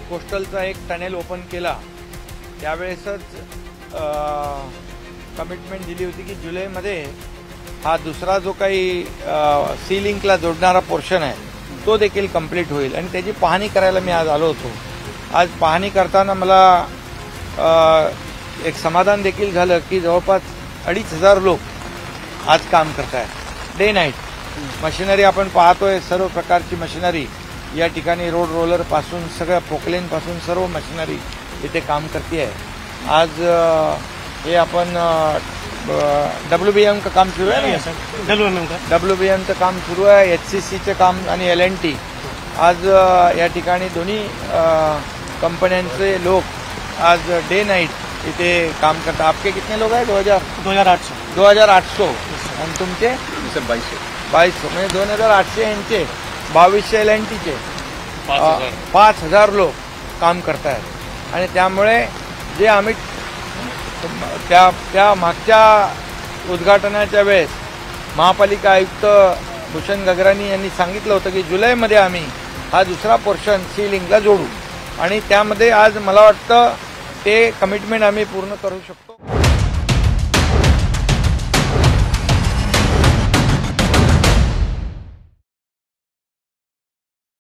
कोस्टलचा एक tunnel open केला त्यावेळेसच कमिटमेंट दिली होती की जुलैमध्ये हा दुसरा जो काही सी लिंकला जोडणारा पोर्शन आहे तो देखील कंप्लीट होईल आणि त्याची पाहणी करायला मी आज आलो होतो। आज पाहणी करताना मला एक समाधान देखील झालं की जवळपास 2,500 लोक आज काम करत आहेत डे नाईट। मशिनरी आपण पाहतोय, सर्व प्रकारची मशिनरी या ठिकाणी रोड रोलर पासून सगळ्या पोकलेन पासून सर्व मशिनरी इथे काम करते आहे। आज हे आपण WBM का काम सुरू आहे ना, WBM चं काम सुरू आहे, HCC चं काम आणि LNT। आज या ठिकाणी दोन्ही कंपन्यांचे लोक आज डे नाईट इथे काम करतात। आपके कितने लोग हैं? 2800 आणि तुमचे 2200 म्हणजे 2800 यांचे 2200 LNTचे 5000 लोक काम करतायत। आणि त्यामुळे जे आम्ही त्या मागच्या उद्घाटनाच्या वेळेस महापालिका आयुक्त भूषण गगरानी यांनी सांगितलं होतं की जुलैमध्ये आम्ही हा दुसरा पोर्शन सी लिंकला जोडू आणि त्यामध्ये आज मला वाटतं ते कमिटमेंट आम्ही पूर्ण करू शकतो।